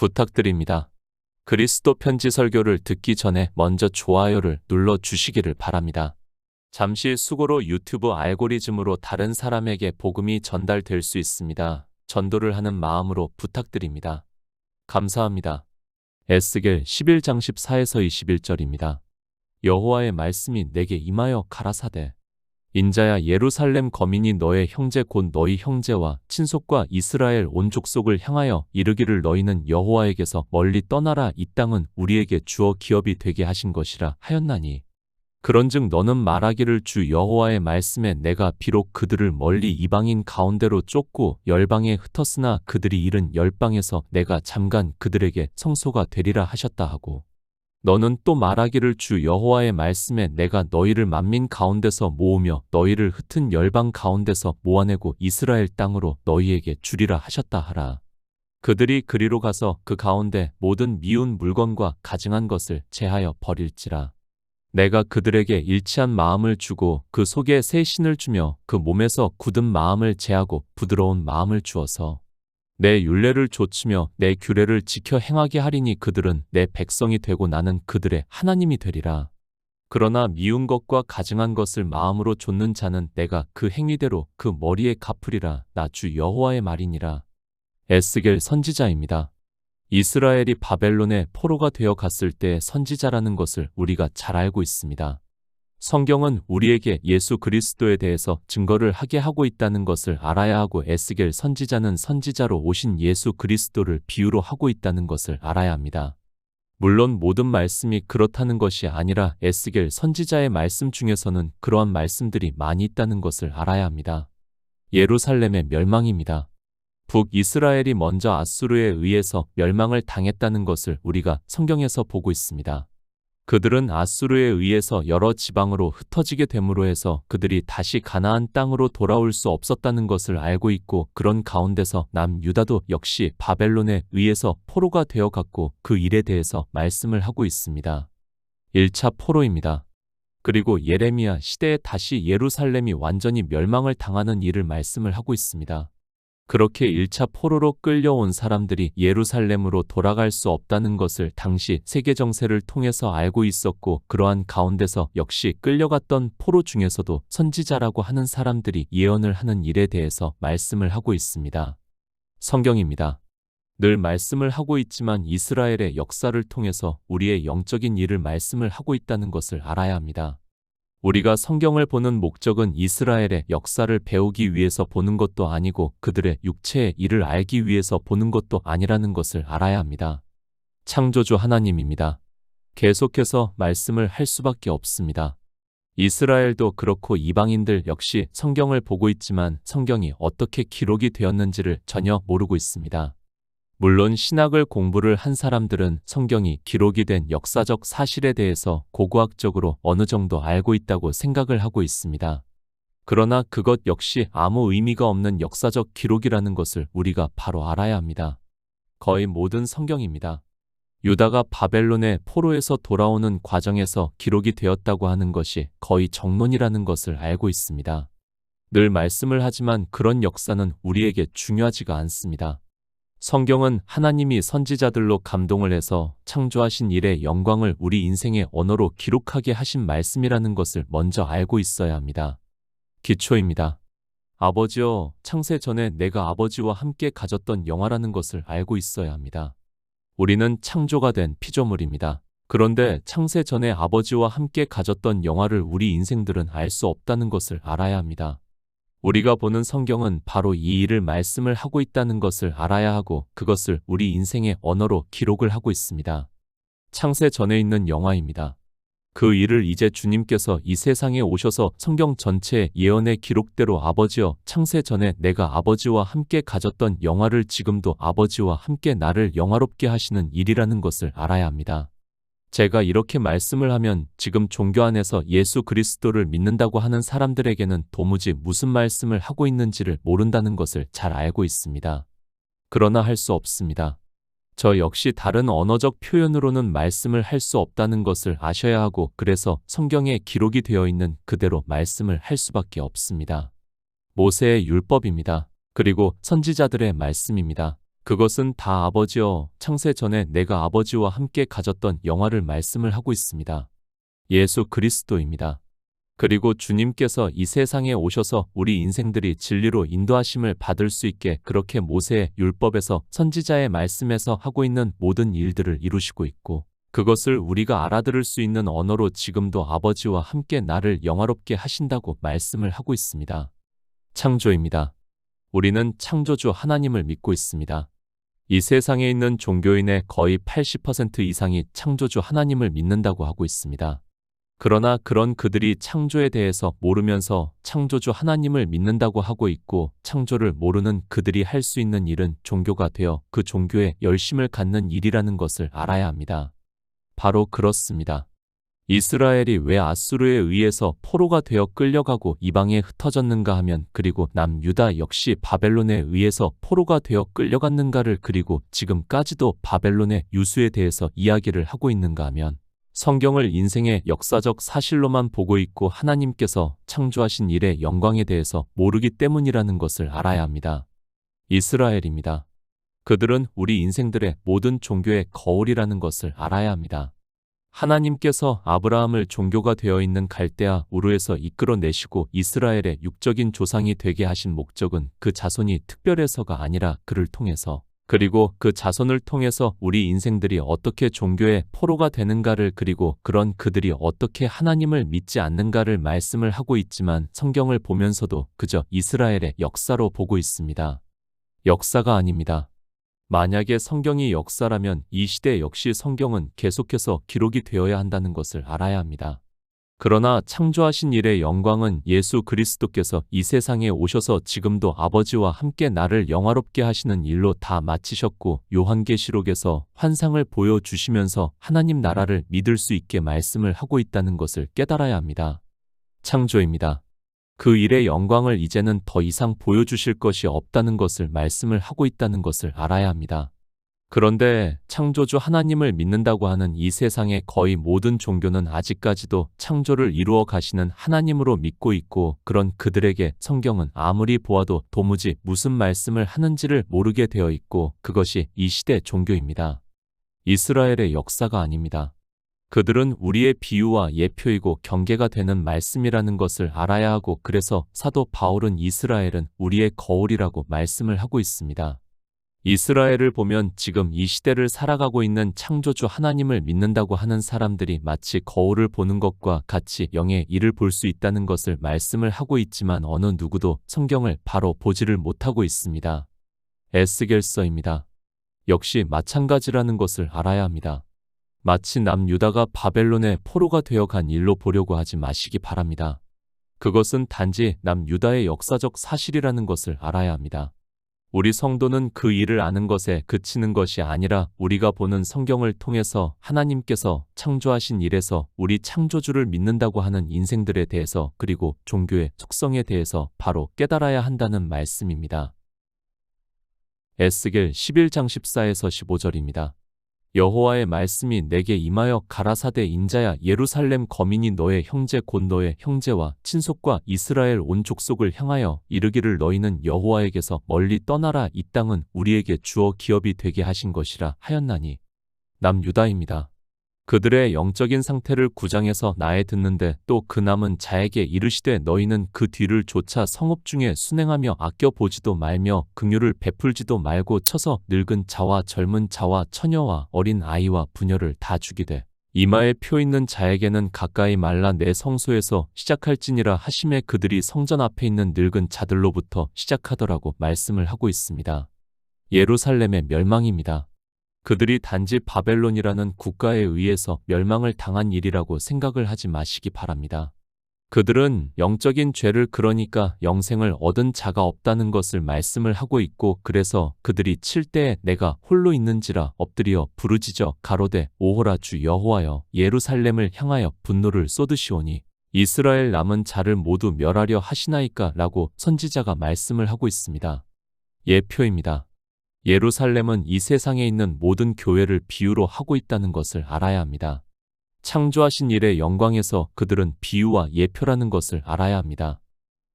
부탁드립니다. 그리스도 편지 설교를 듣기 전에 먼저 좋아요를 눌러 주시기를 바랍니다. 잠시 수고로 유튜브 알고리즘으로 다른 사람에게 복음이 전달될 수 있습니다. 전도를 하는 마음으로 부탁드립니다. 감사합니다. 에스겔 11장 14에서 21절입니다. 여호와의 말씀이 내게 임하여 가라사대 인자야, 예루살렘 거민이 너의 형제 곧 너희 형제와 친속과 이스라엘 온 족속을 향하여 이르기를 너희는 여호와에게서 멀리 떠나라. 이 땅은 우리에게 주어 기업이 되게 하신 것이라 하였나니 그런즉 너는 말하기를 주 여호와의 말씀에 내가 비록 그들을 멀리 이방인 가운데로 쫓고 열방에 흩었으나 그들이 잃은 열방에서 내가 잠깐 그들에게 성소가 되리라 하셨다 하고 너는 또 말하기를 주 여호와의 말씀에 내가 너희를 만민 가운데서 모으며 너희를 흩은 열방 가운데서 모아내고 이스라엘 땅으로 너희에게 주리라 하셨다 하라. 그들이 그리로 가서 그 가운데 모든 미운 물건과 가증한 것을 제하여 버릴지라. 내가 그들에게 일치한 마음을 주고 그 속에 새 신을 주며 그 몸에서 굳은 마음을 제하고 부드러운 마음을 주어서 내 율례를 좇으며 내 규례를 지켜 행하게 하리니 그들은 내 백성이 되고 나는 그들의 하나님이 되리라. 그러나 미운 것과 가증한 것을 마음으로 좇는 자는 내가 그 행위대로 그 머리에 갚으리라. 나 주 여호와의 말이니라. 에스겔 선지자입니다. 이스라엘이 바벨론의 포로가 되어 갔을 때 선지자라는 것을 우리가 잘 알고 있습니다. 성경은 우리에게 예수 그리스도에 대해서 증거를 하게 하고 있다는 것을 알아야 하고 에스겔 선지자는 선지자로 오신 예수 그리스도를 비유로 하고 있다는 것을 알아야 합니다. 물론 모든 말씀이 그렇다는 것이 아니라 에스겔 선지자의 말씀 중에서는 그러한 말씀들이 많이 있다는 것을 알아야 합니다. 예루살렘의 멸망입니다. 북이스라엘이 먼저 아수르에 의해서 멸망을 당했다는 것을 우리가 성경에서 보고 있습니다. 그들은 아수르에 의해서 여러 지방으로 흩어지게 됨으로 해서 그들이 다시 가나안 땅으로 돌아올 수 없었다는 것을 알고 있고 그런 가운데서 남유다도 역시 바벨론에 의해서 포로가 되어갔고 그 일에 대해서 말씀을 하고 있습니다. 1차 포로입니다. 그리고 예레미야 시대에 다시 예루살렘이 완전히 멸망을 당하는 일을 말씀을 하고 있습니다. 그렇게 1차 포로로 끌려온 사람들이 예루살렘으로 돌아갈 수 없다는 것을 당시 세계정세를 통해서 알고 있었고 그러한 가운데서 역시 끌려갔던 포로 중에서도 선지자라고 하는 사람들이 예언을 하는 일에 대해서 말씀을 하고 있습니다. 성경입니다. 늘 말씀을 하고 있지만 이스라엘의 역사를 통해서 우리의 영적인 일을 말씀을 하고 있다는 것을 알아야 합니다. 우리가 성경을 보는 목적은 이스라엘의 역사를 배우기 위해서 보는 것도 아니고 그들의 육체의 일을 알기 위해서 보는 것도 아니라는 것을 알아야 합니다. 창조주 하나님입니다. 계속해서 말씀을 할 수밖에 없습니다. 이스라엘도 그렇고 이방인들 역시 성경을 보고 있지만 성경이 어떻게 기록이 되었는지를 전혀 모르고 있습니다. 물론 신학을 공부를 한 사람들은 성경이 기록이 된 역사적 사실에 대해서 고고학적으로 어느 정도 알고 있다고 생각을 하고 있습니다. 그러나 그것 역시 아무 의미가 없는 역사적 기록이라는 것을 우리가 바로 알아야 합니다. 거의 모든 성경입니다. 유다가 바벨론의 포로에서 돌아오는 과정에서 기록이 되었다고 하는 것이 거의 정론이라는 것을 알고 있습니다. 늘 말씀을 하지만 그런 역사는 우리에게 중요하지가 않습니다. 성경은 하나님이 선지자들로 감동을 해서 창조하신 일의 영광을 우리 인생의 언어로 기록하게 하신 말씀이라는 것을 먼저 알고 있어야 합니다. 기초입니다. 아버지여, 창세 전에 내가 아버지와 함께 가졌던 영화라는 것을 알고 있어야 합니다. 우리는 창조가 된 피조물입니다. 그런데 창세 전에 아버지와 함께 가졌던 영화를 우리 인생들은 알 수 없다는 것을 알아야 합니다. 우리가 보는 성경은 바로 이 일을 말씀을 하고 있다는 것을 알아야 하고 그것을 우리 인생의 언어로 기록을 하고 있습니다. 창세 전에 있는 영화입니다. 그 일을 이제 주님께서 이 세상에 오셔서 성경 전체의 예언의 기록대로 아버지여, 창세 전에 내가 아버지와 함께 가졌던 영화를 지금도 아버지와 함께 나를 영화롭게 하시는 일이라는 것을 알아야 합니다. 제가 이렇게 말씀을 하면 지금 종교 안에서 예수 그리스도를 믿는다고 하는 사람들에게는 도무지 무슨 말씀을 하고 있는지를 모른다는 것을 잘 알고 있습니다. 그러나 할 수 없습니다. 저 역시 다른 언어적 표현으로는 말씀을 할 수 없다는 것을 아셔야 하고 그래서 성경에 기록이 되어 있는 그대로 말씀을 할 수밖에 없습니다. 모세의 율법입니다. 그리고 선지자들의 말씀입니다. 그것은 다 아버지여 창세 전에 내가 아버지와 함께 가졌던 영화를 말씀을 하고 있습니다. 예수 그리스도입니다. 그리고 주님께서 이 세상에 오셔서 우리 인생들이 진리로 인도하심을 받을 수 있게 그렇게 모세의 율법에서 선지자의 말씀에서 하고 있는 모든 일들을 이루시고 있고 그것을 우리가 알아들을 수 있는 언어로 지금도 아버지와 함께 나를 영화롭게 하신다고 말씀을 하고 있습니다. 창조입니다. 우리는 창조주 하나님을 믿고 있습니다. 이 세상에 있는 종교인의 거의 80% 이상이 창조주 하나님을 믿는다고 하고 있습니다. 그러나 그런 그들이 창조에 대해서 모르면서 창조주 하나님을 믿는다고 하고 있고 창조를 모르는 그들이 할 수 있는 일은 종교가 되어 그 종교에 열심을 갖는 일이라는 것을 알아야 합니다. 바로 그렇습니다. 이스라엘이 왜 아수르에 의해서 포로가 되어 끌려가고 이방에 흩어졌는가 하면 그리고 남유다 역시 바벨론에 의해서 포로가 되어 끌려갔는가를 그리고 지금까지도 바벨론의 유수에 대해서 이야기를 하고 있는가 하면 성경을 인생의 역사적 사실로만 보고 있고 하나님께서 창조하신 일의 영광에 대해서 모르기 때문이라는 것을 알아야 합니다. 이스라엘입니다. 그들은 우리 인생들의 모든 종교의 거울이라는 것을 알아야 합니다. 하나님께서 아브라함을 종교가 되어 있는 갈대아 우르에서 이끌어내시고 이스라엘의 육적인 조상이 되게 하신 목적은 그 자손이 특별해서가 아니라 그를 통해서 그리고 그 자손을 통해서 우리 인생들이 어떻게 종교의 포로가 되는가를 그리고 그런 그들이 어떻게 하나님을 믿지 않는가를 말씀을 하고 있지만 성경을 보면서도 그저 이스라엘의 역사로 보고 있습니다. 역사가 아닙니다. 만약에 성경이 역사라면 이 시대 역시 성경은 계속해서 기록이 되어야 한다는 것을 알아야 합니다. 그러나 창조하신 일의 영광은 예수 그리스도께서 이 세상에 오셔서 지금도 아버지와 함께 나를 영화롭게 하시는 일로 다 마치셨고 요한계시록에서 환상을 보여주시면서 하나님 나라를 믿을 수 있게 말씀을 하고 있다는 것을 깨달아야 합니다. 창조입니다. 그 일의 영광을 이제는 더 이상 보여주실 것이 없다는 것을 말씀을 하고 있다는 것을 알아야 합니다. 그런데 창조주 하나님을 믿는다고 하는 이 세상의 거의 모든 종교는 아직까지도 창조를 이루어 가시는 하나님으로 믿고 있고 그런 그들에게 성경은 아무리 보아도 도무지 무슨 말씀을 하는지를 모르게 되어 있고 그것이 이 시대 종교입니다. 이스라엘의 역사가 아닙니다. 그들은 우리의 비유와 예표이고 경계가 되는 말씀이라는 것을 알아야 하고 그래서 사도 바울은 이스라엘은 우리의 거울이라고 말씀을 하고 있습니다. 이스라엘을 보면 지금 이 시대를 살아가고 있는 창조주 하나님을 믿는다고 하는 사람들이 마치 거울을 보는 것과 같이 영의 일을 볼 수 있다는 것을 말씀을 하고 있지만 어느 누구도 성경을 바로 보지를 못하고 있습니다. 에스겔서입니다. 역시 마찬가지라는 것을 알아야 합니다. 마치 남유다가 바벨론의 포로가 되어 간 일로 보려고 하지 마시기 바랍니다. 그것은 단지 남유다의 역사적 사실이라는 것을 알아야 합니다. 우리 성도는 그 일을 아는 것에 그치는 것이 아니라 우리가 보는 성경을 통해서 하나님께서 창조하신 일에서 우리 창조주를 믿는다고 하는 인생들에 대해서 그리고 종교의 속성에 대해서 바로 깨달아야 한다는 말씀입니다. 에스겔 11장 14에서 15절입니다. 여호와의 말씀이 내게 임하여 가라사대 인자야 예루살렘 거민이 너의 형제 곧 너의 형제와 친속과 이스라엘 온 족속을 향하여 이르기를 너희는 여호와에게서 멀리 떠나라 이 땅은 우리에게 주어 기업이 되게 하신 것이라 하였나니 남유다입니다. 그들의 영적인 상태를 구장해서 나에 듣는데 또 그 남은 자에게 이르시되 너희는 그 뒤를 쫓아 성읍 중에 순행하며 아껴보지도 말며 긍휼을 베풀지도 말고 쳐서 늙은 자와 젊은 자와 처녀와 어린 아이와 부녀를 다 죽이되 이마에 표 있는 자에게는 가까이 말라 내 성소에서 시작할지니라 하심에 그들이 성전 앞에 있는 늙은 자들로부터 시작하더라고 말씀을 하고 있습니다. 예루살렘의 멸망입니다. 그들이 단지 바벨론이라는 국가에 의해서 멸망을 당한 일이라고 생각을 하지 마시기 바랍니다. 그들은 영적인 죄를 그러니까 영생을 얻은 자가 없다는 것을 말씀을 하고 있고 그래서 그들이 칠 때에 내가 홀로 있는지라 엎드려 부르짖어 가로되 오호라 주 여호와여 예루살렘을 향하여 분노를 쏟으시오니 이스라엘 남은 자를 모두 멸하려 하시나이까 라고 선지자가 말씀을 하고 있습니다. 예표입니다. 예루살렘은 이 세상에 있는 모든 교회를 비유로 하고 있다는 것을 알아야 합니다. 창조하신 일의 영광에서 그들은 비유와 예표라는 것을 알아야 합니다.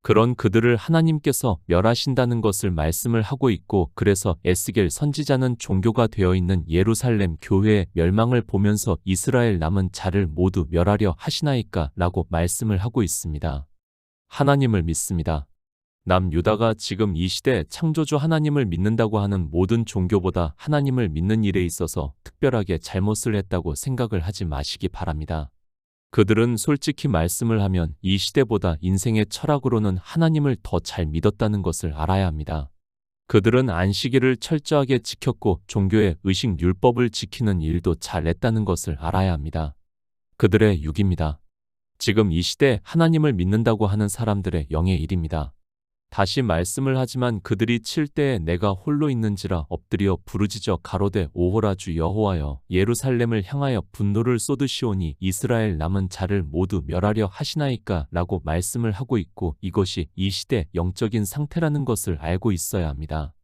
그런 그들을 하나님께서 멸하신다는 것을 말씀을 하고 있고, 그래서 에스겔 선지자는 종교가 되어 있는 예루살렘 교회의 멸망을 보면서 이스라엘 남은 자를 모두 멸하려 하시나이까 라고 말씀을 하고 있습니다. 하나님을 믿습니다. 남유다가 지금 이 시대 창조주 하나님을 믿는다고 하는 모든 종교보다 하나님을 믿는 일에 있어서 특별하게 잘못을 했다고 생각을 하지 마시기 바랍니다. 그들은 솔직히 말씀을 하면 이 시대보다 인생의 철학으로는 하나님을 더 잘 믿었다는 것을 알아야 합니다. 그들은 안식일을 철저하게 지켰고 종교의 의식 율법을 지키는 일도 잘했다는 것을 알아야 합니다. 그들의 육입니다. 지금 이 시대 하나님을 믿는다고 하는 사람들의 영의 일입니다. 다시 말씀을 하지만 그들이 칠 때에 내가 홀로 있는지라 엎드려 부르짖어 가로되 오호라 주 여호와여 예루살렘을 향하여 분노를 쏟으시오니 이스라엘 남은 자를 모두 멸하려 하시나이까 라고 말씀을 하고 있고, 이것이 이 시대 영적인 상태라는 것을 알고 있어야 합니다.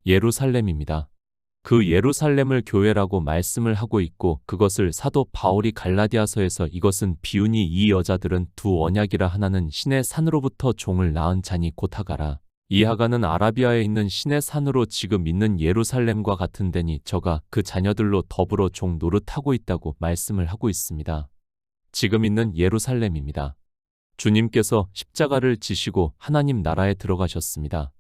예루살렘입니다. 그 예루살렘을 교회라고 말씀을 하고 있고, 그것을 사도 바울이 갈라디아서에서 이것은 비유니 이 여자들은 두 언약이라 하나는 신의 산으로부터 종을 낳은 자니 곧 하가라. 이 하가는 아라비아에 있는 신의 산으로 지금 있는 예루살렘과 같은 데니 저가 그 자녀들로 더불어 종 노릇하고 있다고 말씀을 하고 있습니다. 지금 있는 예루살렘입니다. 주님께서 십자가를 지시고 하나님 나라에 들어가셨습니다.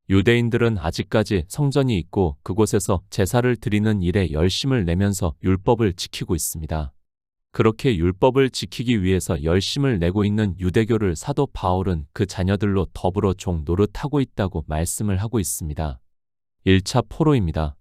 유대인들은 아직까지 성전이 있고 그곳에서 제사를 드리는 일에 열심을 내면서 율법을 지키고 있습니다. 그렇게 율법을 지키기 위해서 열심을 내고 있는 유대교를 사도 바울은 그 자녀들로 더불어 종 노릇하고 있다고 말씀을 하고 있습니다. 1차 포로입니다.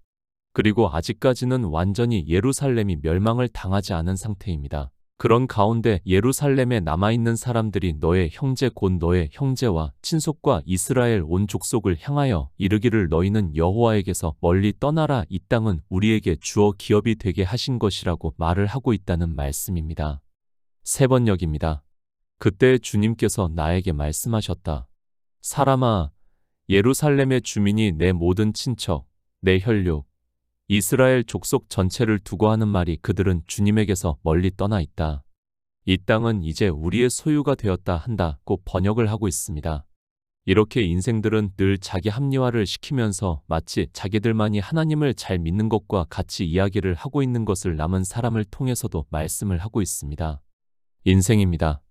그리고 아직까지는 완전히 예루살렘이 멸망을 당하지 않은 상태입니다. 그런 가운데 예루살렘에 남아있는 사람들이 너의 형제 곧 너의 형제와 친속과 이스라엘 온 족속을 향하여 이르기를 너희는 여호와에게서 멀리 떠나라, 이 땅은 우리에게 주어 기업이 되게 하신 것이라고 말을 하고 있다는 말씀입니다. 세 번역입니다. 그때 주님께서 나에게 말씀하셨다. 사람아, 예루살렘의 주민이 내 모든 친척, 내 혈육, 이스라엘 족속 전체를 두고 하는 말이 그들은 주님에게서 멀리 떠나 있다. 이 땅은 이제 우리의 소유가 되었다 한다고 번역을 하고 있습니다. 이렇게 인생들은 늘 자기 합리화를 시키면서 마치 자기들만이 하나님을 잘 믿는 것과 같이 이야기를 하고 있는 것을 남은 사람을 통해서도 말씀을 하고 있습니다. 인생입니다.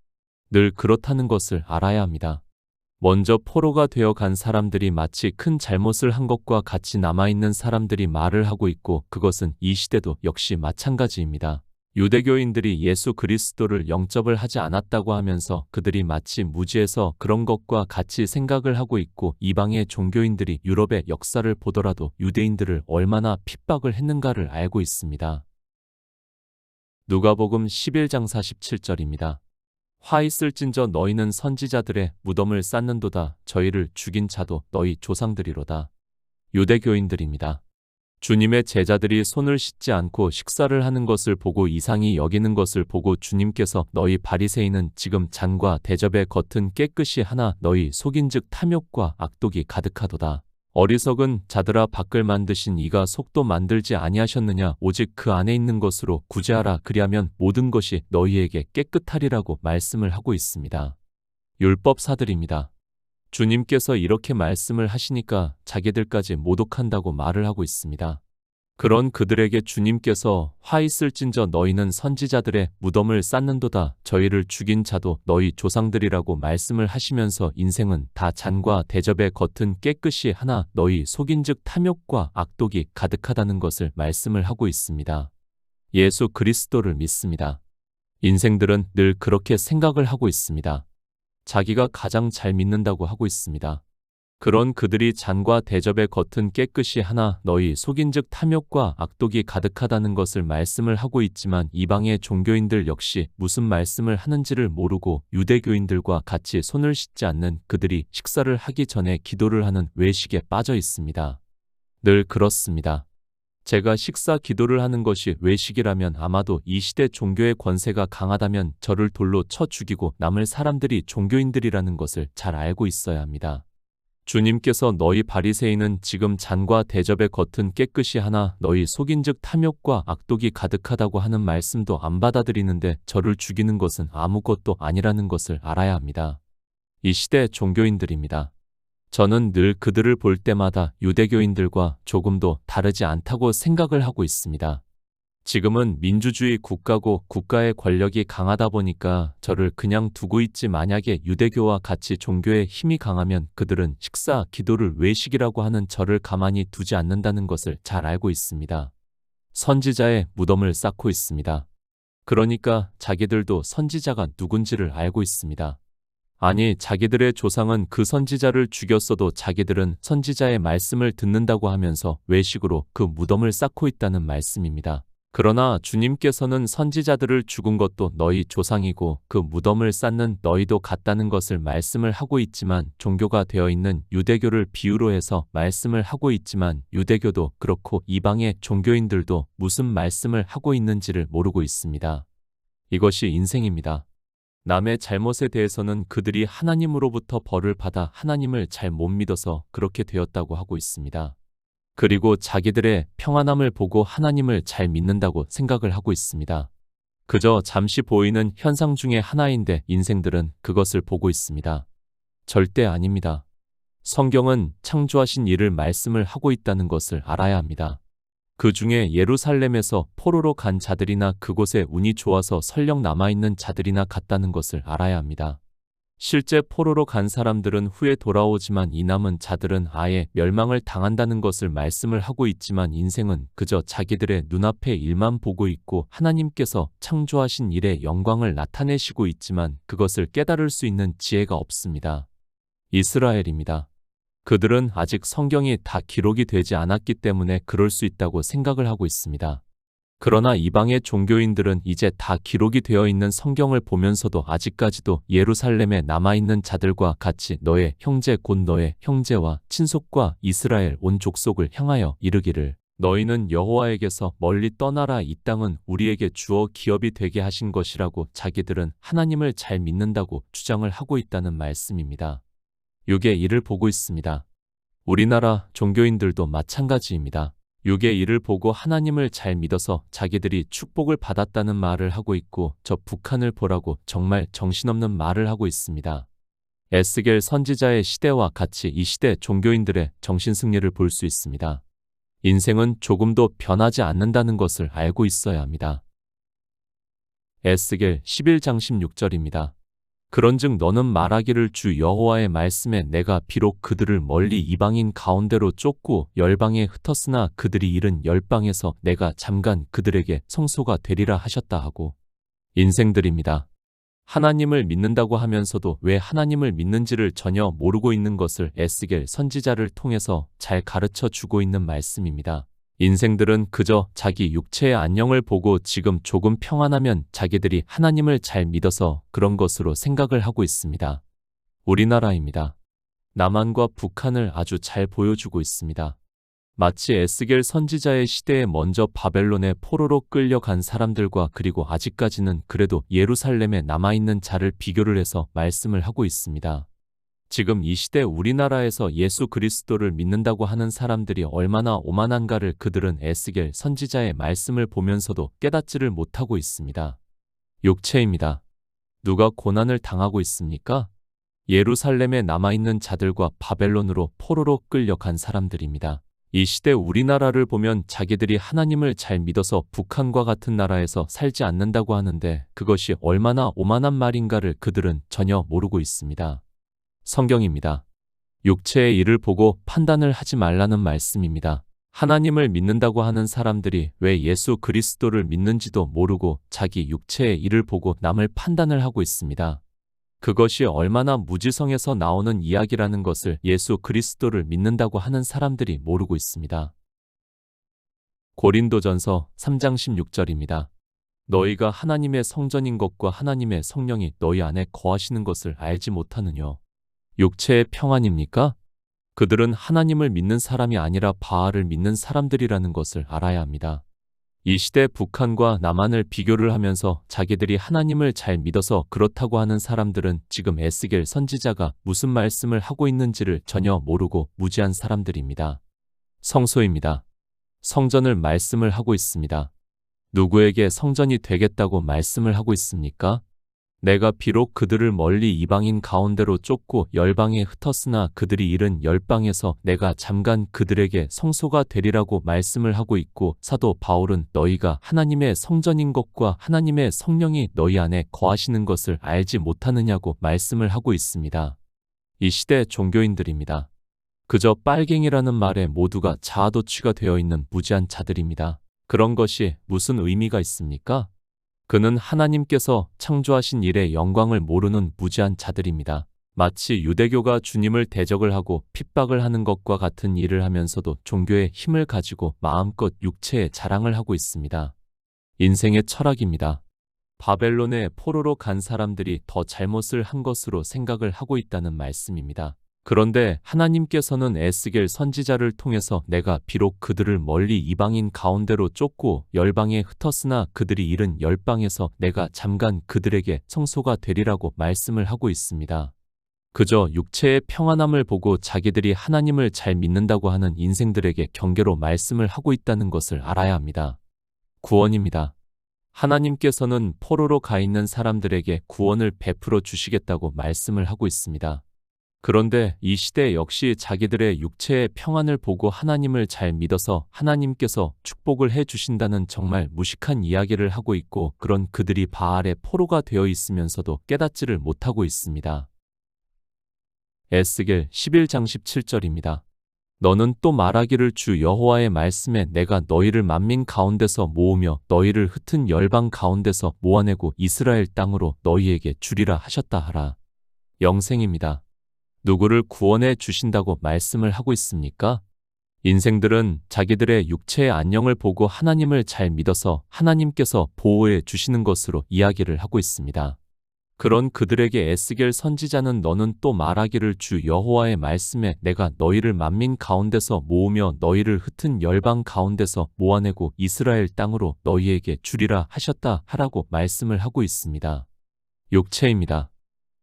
늘 그렇다는 것을 알아야 합니다. 먼저 포로가 되어 간 사람들이 마치 큰 잘못을 한 것과 같이 남아있는 사람들이 말을 하고 있고, 그것은 이 시대도 역시 마찬가지입니다. 유대교인들이 예수 그리스도를 영접을 하지 않았다고 하면서 그들이 마치 무지해서 그런 것과 같이 생각을 하고 있고, 이방의 종교인들이 유럽의 역사를 보더라도 유대인들을 얼마나 핍박을 했는가를 알고 있습니다. 누가복음 11장 47절입니다. 화 있을진저 너희는 선지자들의 무덤을 쌓는도다. 저희를 죽인 자도 너희 조상들이로다. 유대교인들입니다. 주님의 제자들이 손을 씻지 않고 식사를 하는 것을 보고 이상히 여기는 것을 보고 주님께서 너희 바리새인은 지금 잔과 대접의 겉은 깨끗이 하나 너희 속인즉 탐욕과 악독이 가득하도다. 어리석은 자들아, 밖을 만드신 이가 속도 만들지 아니하셨느냐? 오직 그 안에 있는 것으로 구제하라. 그리하면 모든 것이 너희에게 깨끗하리라고 말씀을 하고 있습니다. 율법사들입니다. 주님께서 이렇게 말씀을 하시니까 자기들까지 모독한다고 말을 하고 있습니다. 그런 그들에게 주님께서 화 있을진저 너희는 선지자들의 무덤을 쌓는도다. 저희를 죽인 자도 너희 조상들이라고 말씀을 하시면서 인생은 다 잔과 대접의 겉은 깨끗이 하나 너희 속인즉 탐욕과 악독이 가득하다는 것을 말씀을 하고 있습니다. 예수 그리스도를 믿습니다. 인생들은 늘 그렇게 생각을 하고 있습니다. 자기가 가장 잘 믿는다고 하고 있습니다. 그런 그들이 잔과 대접의 겉은 깨끗이 하나 너희 속인즉 탐욕과 악독이 가득하다는 것을 말씀을 하고 있지만, 이방의 종교인들 역시 무슨 말씀을 하는지를 모르고 유대교인들과 같이 손을 씻지 않는 그들이 식사를 하기 전에 기도를 하는 외식에 빠져 있습니다. 늘 그렇습니다. 제가 식사 기도를 하는 것이 외식이라면 아마도 이 시대 종교의 권세가 강하다면 저를 돌로 쳐 죽이고 남을 사람들이 종교인들이라는 것을 잘 알고 있어야 합니다. 주님께서 너희 바리새인은 지금 잔과 대접의 겉은 깨끗이 하나 너희 속인즉 탐욕과 악독이 가득하다고 하는 말씀도 안 받아들이는데 저를 죽이는 것은 아무것도 아니라는 것을 알아야 합니다. 이 시대 종교인들입니다. 저는 늘 그들을 볼 때마다 유대교인들과 조금도 다르지 않다고 생각을 하고 있습니다. 지금은 민주주의 국가고 국가의 권력이 강하다 보니까 저를 그냥 두고 있지, 만약에 유대교와 같이 종교의 힘이 강하면 그들은 식사, 기도를 외식이라고 하는 저를 가만히 두지 않는다는 것을 잘 알고 있습니다. 선지자의 무덤을 쌓고 있습니다. 그러니까 자기들도 선지자가 누군지를 알고 있습니다. 아니, 자기들의 조상은 그 선지자를 죽였어도 자기들은 선지자의 말씀을 듣는다고 하면서 외식으로 그 무덤을 쌓고 있다는 말씀입니다. 그러나 주님께서는 선지자들을 죽은 것도 너희 조상이고 그 무덤을 쌓는 너희도 같다는 것을 말씀을 하고 있지만, 종교가 되어 있는 유대교를 비유로 해서 말씀을 하고 있지만, 유대교도 그렇고 이방의 종교인들도 무슨 말씀을 하고 있는지를 모르고 있습니다. 이것이 인생입니다. 남의 잘못에 대해서는 그들이 하나님으로부터 벌을 받아 하나님을 잘 못 믿어서 그렇게 되었다고 하고 있습니다. 그리고 자기들의 평안함을 보고 하나님을 잘 믿는다고 생각을 하고 있습니다. 그저 잠시 보이는 현상 중에 하나인데 인생들은 그것을 보고 있습니다. 절대 아닙니다. 성경은 창조하신 이를 말씀을 하고 있다는 것을 알아야 합니다. 그 중에 예루살렘에서 포로로 간 자들이나 그곳에 운이 좋아서 설령 남아있는 자들이나 같다는 것을 알아야 합니다. 실제 포로로 간 사람들은 후에 돌아오지만 이 남은 자들은 아예 멸망을 당한다는 것을 말씀을 하고 있지만, 인생은 그저 자기들의 눈앞의 일만 보고 있고 하나님께서 창조하신 일의 영광을 나타내시고 있지만 그것을 깨달을 수 있는 지혜가 없습니다. 이스라엘입니다. 그들은 아직 성경이 다 기록이 되지 않았기 때문에 그럴 수 있다고 생각을 하고 있습니다. 그러나 이방의 종교인들은 이제 다 기록이 되어 있는 성경을 보면서도 아직까지도 예루살렘에 남아있는 자들과 같이 너의 형제 곧 너의 형제와 친속과 이스라엘 온 족속을 향하여 이르기를, 너희는 여호와에게서 멀리 떠나라, 이 땅은 우리에게 주어 기업이 되게 하신 것이라고 자기들은 하나님을 잘 믿는다고 주장을 하고 있다는 말씀입니다. 6의 일을 보고 있습니다. 우리나라 종교인들도 마찬가지입니다. 6의 일을 보고 하나님을 잘 믿어서 자기들이 축복을 받았다는 말을 하고 있고, 저 북한을 보라고 정말 정신없는 말을 하고 있습니다. 에스겔 선지자의 시대와 같이 이 시대 종교인들의 정신승리를 볼 수 있습니다. 인생은 조금도 변하지 않는다는 것을 알고 있어야 합니다. 에스겔 11장 16절입니다. 그런즉 너는 말하기를, 주 여호와의 말씀에 내가 비록 그들을 멀리 이방인 가운데로 쫓고 열방에 흩었으나 그들이 잃은 열방에서 내가 잠깐 그들에게 성소가 되리라 하셨다 하고. 인생들입니다. 하나님을 믿는다고 하면서도 왜 하나님을 믿는지를 전혀 모르고 있는 것을 에스겔 선지자를 통해서 잘 가르쳐 주고 있는 말씀입니다. 인생들은 그저 자기 육체의 안녕을 보고 지금 조금 평안하면 자기들이 하나님을 잘 믿어서 그런 것으로 생각을 하고 있습니다. 우리나라입니다. 남한과 북한을 아주 잘 보여주고 있습니다. 마치 에스겔 선지자의 시대에 먼저 바벨론의 포로로 끌려간 사람들과 그리고 아직까지는 그래도 예루살렘에 남아있는 자를 비교를 해서 말씀을 하고 있습니다. 지금 이 시대 우리나라에서 예수 그리스도를 믿는다고 하는 사람들이 얼마나 오만한가를 그들은 에스겔 선지자의 말씀을 보면서도 깨닫지를 못하고 있습니다. 육체입니다. 누가 고난을 당하고 있습니까? 예루살렘에 남아있는 자들과 바벨론으로 포로로 끌려간 사람들입니다. 이 시대 우리나라를 보면 자기들이 하나님을 잘 믿어서 북한과 같은 나라에서 살지 않는다고 하는데 그것이 얼마나 오만한 말인가를 그들은 전혀 모르고 있습니다. 성경입니다. 육체의 일을 보고 판단을 하지 말라는 말씀입니다. 하나님을 믿는다고 하는 사람들이 왜 예수 그리스도를 믿는지도 모르고 자기 육체의 일을 보고 남을 판단을 하고 있습니다. 그것이 얼마나 무지성에서 나오는 이야기라는 것을 예수 그리스도를 믿는다고 하는 사람들이 모르고 있습니다. 고린도전서 3장 16절입니다. 너희가 하나님의 성전인 것과 하나님의 성령이 너희 안에 거하시는 것을 알지 못하느뇨. 육체의 평안입니까? 그들은 하나님을 믿는 사람이 아니라 바알을 믿는 사람들이라는 것을 알아야 합니다. 이 시대 북한과 남한을 비교를 하면서 자기들이 하나님을 잘 믿어서 그렇다고 하는 사람들은 지금 에스겔 선지자가 무슨 말씀을 하고 있는지를 전혀 모르고 무지한 사람들입니다. 성소입니다. 성전을 말씀을 하고 있습니다. 누구에게 성전이 되겠다고 말씀을 하고 있습니까? 내가 비록 그들을 멀리 이방인 가운데로 쫓고 열방에 흩었으나 그들이 잃은 열방에서 내가 잠깐 그들에게 성소가 되리라고 말씀을 하고 있고, 사도 바울은 너희가 하나님의 성전인 것과 하나님의 성령이 너희 안에 거하시는 것을 알지 못하느냐고 말씀을 하고 있습니다. 이 시대 종교인들입니다. 그저 빨갱이라는 말에 모두가 자아도취가 되어 있는 무지한 자들입니다. 그런 것이 무슨 의미가 있습니까? 그는 하나님께서 창조하신 일의 영광을 모르는 무지한 자들입니다. 마치 유대교가 주님을 대적을 하고 핍박을 하는 것과 같은 일을 하면서도 종교의 힘을 가지고 마음껏 육체의 자랑을 하고 있습니다. 인생의 철학입니다. 바벨론에 포로로 간 사람들이 더 잘못을 한 것으로 생각을 하고 있다는 말씀입니다. 그런데 하나님께서는 에스겔 선지자를 통해서 내가 비록 그들을 멀리 이방인 가운데로 쫓고 열방에 흩었으나 그들이 잃은 열방에서 내가 잠깐 그들에게 성소가 되리라고 말씀을 하고 있습니다. 그저 육체의 평안함을 보고 자기들이 하나님을 잘 믿는다고 하는 인생들에게 경계로 말씀을 하고 있다는 것을 알아야 합니다. 구원입니다. 하나님께서는 포로로 가 있는 사람들에게 구원을 베풀어 주시겠다고 말씀을 하고 있습니다. 그런데 이 시대 역시 자기들의 육체의 평안을 보고 하나님을 잘 믿어서 하나님께서 축복을 해 주신다는 정말 무식한 이야기를 하고 있고, 그런 그들이 바알의 포로가 되어 있으면서도 깨닫지를 못하고 있습니다. 에스겔 11장 17절입니다. 너는 또 말하기를 주 여호와의 말씀에 내가 너희를 만민 가운데서 모으며 너희를 흩은 열방 가운데서 모아내고 이스라엘 땅으로 너희에게 주리라 하셨다 하라. 영생입니다. 누구를 구원해 주신다고 말씀을 하고 있습니까? 인생들은 자기들의 육체의 안녕을 보고 하나님을 잘 믿어서 하나님께서 보호해 주시는 것으로 이야기를 하고 있습니다. 그런 그들에게 에스겔 선지자는 너는 또 말하기를 주 여호와의 말씀에 내가 너희를 만민 가운데서 모으며 너희를 흩은 열방 가운데서 모아내고 이스라엘 땅으로 너희에게 주리라 하셨다 하라고 말씀을 하고 있습니다. 육체입니다.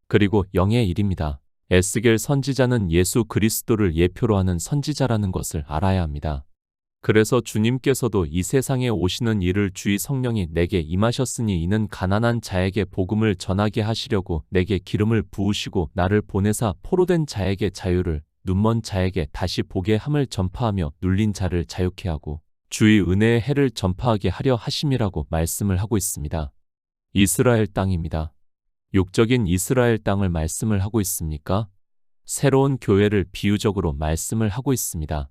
그리고 영의 일입니다. 에스겔 선지자는 예수 그리스도를 예표로 하는 선지자라는 것을 알아야 합니다. 그래서 주님께서도 이 세상에 오시는 이를 주의 성령이 내게 임하셨으니 이는 가난한 자에게 복음을 전하게 하시려고 내게 기름을 부으시고 나를 보내사 포로된 자에게 자유를, 눈먼 자에게 다시 보게 함을 전파하며 눌린 자를 자유케 하고 주의 은혜의 해를 전파하게 하려 하심이라고 말씀을 하고 있습니다. 이스라엘 땅입니다. 육적인 이스라엘 땅을 말씀을 하고 있습니까? 새로운 교회를 비유적으로 말씀을 하고 있습니다.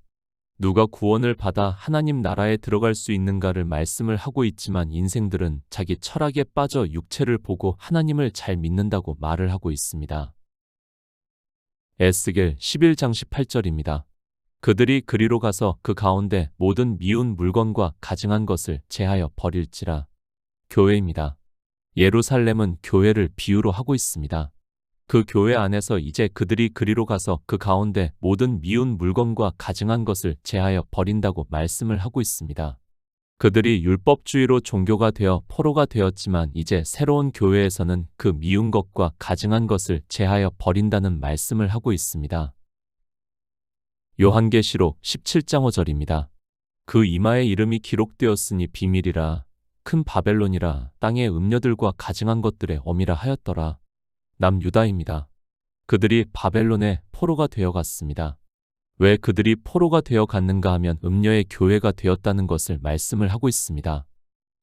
누가 구원을 받아 하나님 나라에 들어갈 수 있는가를 말씀을 하고 있지만 인생들은 자기 철학에 빠져 육체를 보고 하나님을 잘 믿는다고 말을 하고 있습니다. 에스겔 11장 18절입니다. 그들이 그리로 가서 그 가운데 모든 미운 물건과 가증한 것을 제하여 버릴지라. 교회입니다. 예루살렘은 교회를 비유로 하고 있습니다. 그 교회 안에서 이제 그들이 그리로 가서 그 가운데 모든 미운 물건과 가증한 것을 제하여 버린다고 말씀을 하고 있습니다. 그들이 율법주의로 종교가 되어 포로가 되었지만 이제 새로운 교회에서는 그 미운 것과 가증한 것을 제하여 버린다는 말씀을 하고 있습니다. 요한계시록 17장 5절입니다. 그 이마에 이름이 기록되었으니 비밀이라, 큰 바벨론이라, 땅의 음녀들과 가증한 것들의 어미라 하였더라. 남유다입니다. 그들이 바벨론의 포로가 되어 갔습니다. 왜 그들이 포로가 되어 갔는가 하면 음녀의 교회가 되었다는 것을 말씀을 하고 있습니다.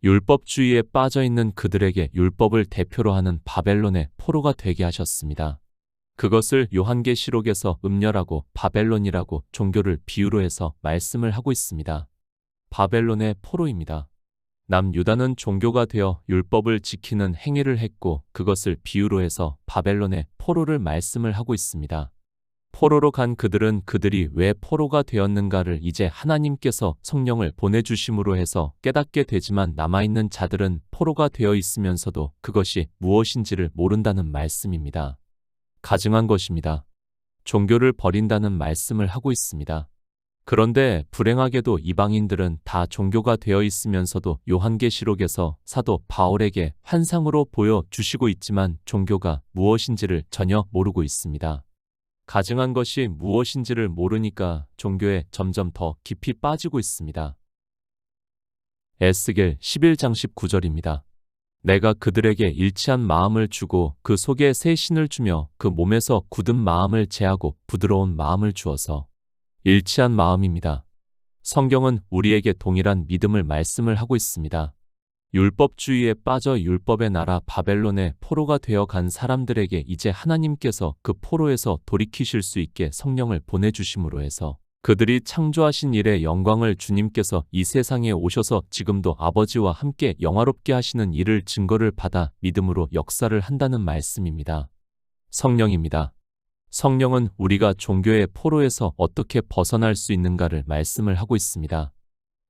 율법주의에 빠져있는 그들에게 율법을 대표로 하는 바벨론의 포로가 되게 하셨습니다. 그것을 요한계시록에서 음녀라고 바벨론이라고 종교를 비유로 해서 말씀을 하고 있습니다. 바벨론의 포로입니다. 남유다는 종교가 되어 율법을 지키는 행위를 했고 그것을 비유로 해서 바벨론의 포로를 말씀을 하고 있습니다. 포로로 간 그들은 그들이 왜 포로가 되었는가를 이제 하나님께서 성령을 보내주심으로 해서 깨닫게 되지만 남아있는 자들은 포로가 되어 있으면서도 그것이 무엇인지를 모른다는 말씀입니다. 가증한 것입니다. 종교를 버린다는 말씀을 하고 있습니다. 그런데 불행하게도 이방인들은 다 종교가 되어 있으면서도 요한계시록에서 사도 바울에게 환상으로 보여주시고 있지만 종교가 무엇인지를 전혀 모르고 있습니다. 가증한 것이 무엇인지를 모르니까 종교에 점점 더 깊이 빠지고 있습니다. 에스겔 11장 19절입니다. 내가 그들에게 일치한 마음을 주고 그 속에 새 신을 주며 그 몸에서 굳은 마음을 제하고 부드러운 마음을 주어서 일치한 마음입니다. 성경은 우리에게 동일한 믿음을 말씀을 하고 있습니다. 율법주의에 빠져 율법의 나라 바벨론의 포로가 되어 간 사람들에게 이제 하나님께서 그 포로에서 돌이키실 수 있게 성령을 보내주심으로 해서 그들이 창조하신 일의 영광을 주님께서 이 세상에 오셔서 지금도 아버지와 함께 영화롭게 하시는 일을 증거를 받아 믿음으로 역사를 한다는 말씀입니다. 성령입니다. 성령은 우리가 종교의 포로에서 어떻게 벗어날 수 있는가를 말씀을 하고 있습니다.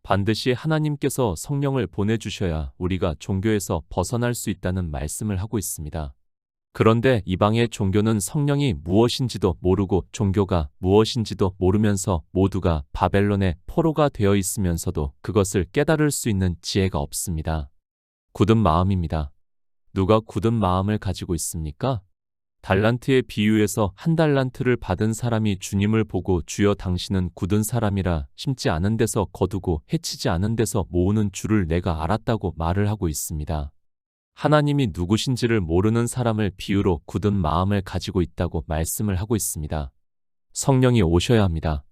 반드시 하나님께서 성령을 보내주셔야 우리가 종교에서 벗어날 수 있다는 말씀을 하고 있습니다. 그런데 이방의 종교는 성령이 무엇인지도 모르고 종교가 무엇인지도 모르면서 모두가 바벨론의 포로가 되어 있으면서도 그것을 깨달을 수 있는 지혜가 없습니다. 굳은 마음입니다. 누가 굳은 마음을 가지고 있습니까? 달란트의 비유에서 한 달란트를 받은 사람이 주님을 보고 주여 당신은 굳은 사람이라 심지 않은 데서 거두고 해치지 않은 데서 모으는 줄을 내가 알았다고 말을 하고 있습니다. 하나님이 누구신지를 모르는 사람을 비유로 굳은 마음을 가지고 있다고 말씀을 하고 있습니다. 성령이 오셔야 합니다.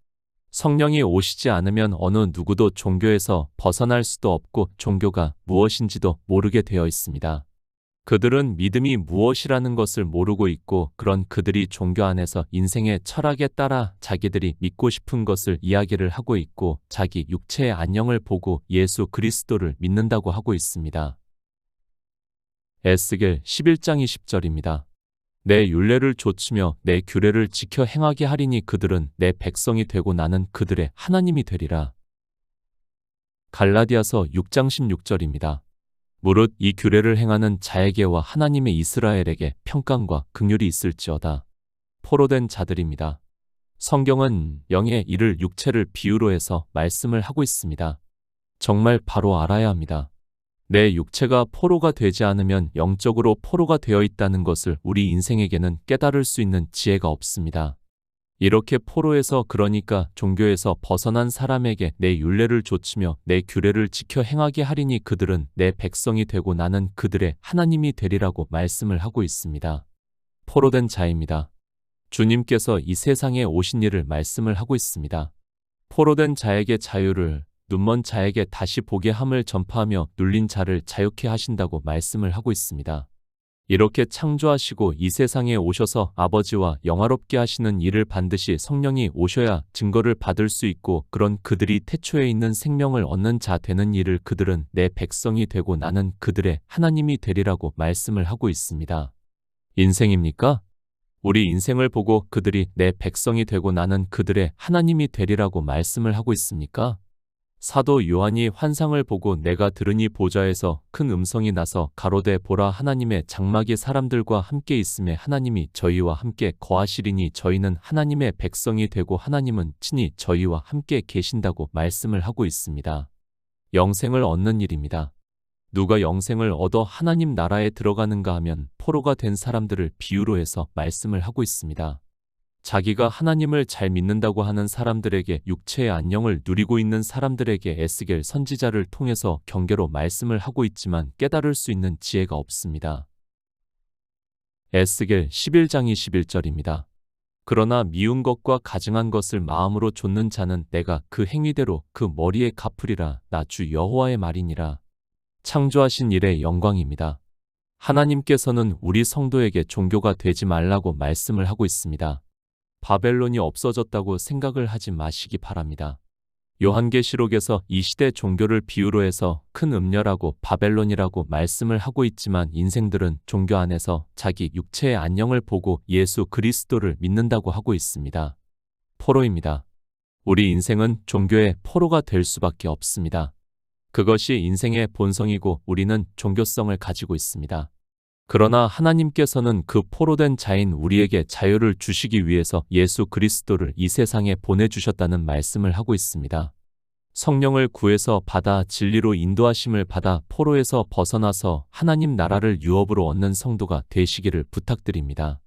성령이 오시지 않으면 어느 누구도 종교에서 벗어날 수도 없고 종교가 무엇인지도 모르게 되어 있습니다. 그들은 믿음이 무엇이라는 것을 모르고 있고 그런 그들이 종교 안에서 인생의 철학에 따라 자기들이 믿고 싶은 것을 이야기를 하고 있고 자기 육체의 안녕을 보고 예수 그리스도를 믿는다고 하고 있습니다. 에스겔 11장 20절입니다. 내 율례를 좇으며 내 규례를 지켜 행하게 하리니 그들은 내 백성이 되고 나는 그들의 하나님이 되리라. 갈라디아서 6장 16절입니다. 무릇 이 규례를 행하는 자에게와 하나님의 이스라엘에게 평강과 긍휼이 있을지어다. 포로된 자들입니다. 성경은 영의 일을 육체를 비유로 해서 말씀을 하고 있습니다. 정말 바로 알아야 합니다. 내 육체가 포로가 되지 않으면 영적으로 포로가 되어 있다는 것을 우리 인생에게는 깨달을 수 있는 지혜가 없습니다. 이렇게 포로에서 그러니까 종교에서 벗어난 사람에게 내 율례를 좇으며 내 규례를 지켜 행하게 하리니 그들은 내 백성이 되고 나는 그들의 하나님이 되리라고 말씀을 하고 있습니다. 포로된 자입니다. 주님께서 이 세상에 오신 일을 말씀을 하고 있습니다. 포로된 자에게 자유를, 눈먼 자에게 다시 보게 함을 전파하며 눌린 자를 자유케 하신다고 말씀을 하고 있습니다. 이렇게 창조하시고 이 세상에 오셔서 아버지와 영화롭게 하시는 일을 반드시 성령이 오셔야 증거를 받을 수 있고 그런 그들이 태초에 있는 생명을 얻는 자 되는 일을 그들은 내 백성이 되고 나는 그들의 하나님이 되리라고 말씀을 하고 있습니다. 인생입니까? 우리 인생을 보고 그들이 내 백성이 되고 나는 그들의 하나님이 되리라고 말씀을 하고 있습니까? 사도 요한이 환상을 보고 내가 들으니 보좌에서 큰 음성이 나서 가로되 보라 하나님의 장막이 사람들과 함께 있음에 하나님이 저희와 함께 거하시리니 저희는 하나님의 백성이 되고 하나님은 친히 저희와 함께 계신다고 말씀을 하고 있습니다. 영생을 얻는 일입니다. 누가 영생을 얻어 하나님 나라에 들어가는가 하면 포로가 된 사람들을 비유로 해서 말씀을 하고 있습니다. 자기가 하나님을 잘 믿는다고 하는 사람들에게 육체의 안녕을 누리고 있는 사람들에게 에스겔 선지자를 통해서 경계로 말씀을 하고 있지만 깨달을 수 있는 지혜가 없습니다. 에스겔 11장 21절입니다. 그러나 미운 것과 가증한 것을 마음으로 좇는 자는 내가 그 행위대로 그 머리에 갚으리라. 나 주 여호와의 말이니라. 창조하신 일의 영광입니다. 하나님께서는 우리 성도에게 종교가 되지 말라고 말씀을 하고 있습니다. 바벨론이 없어졌다고 생각을 하지 마시기 바랍니다. 요한계시록에서 이 시대 종교를 비유로 해서 큰 음녀라고 바벨론이라고 말씀을 하고 있지만 인생들은 종교 안에서 자기 육체의 안녕을 보고 예수 그리스도를 믿는다고 하고 있습니다. 포로입니다. 우리 인생은 종교의 포로가 될 수밖에 없습니다. 그것이 인생의 본성이고 우리는 종교성을 가지고 있습니다. 그러나 하나님께서는 그 포로된 자인 우리에게 자유를 주시기 위해서 예수 그리스도를 이 세상에 보내주셨다는 말씀을 하고 있습니다. 성령을 구해서 받아 진리로 인도하심을 받아 포로에서 벗어나서 하나님 나라를 유업으로 얻는 성도가 되시기를 부탁드립니다.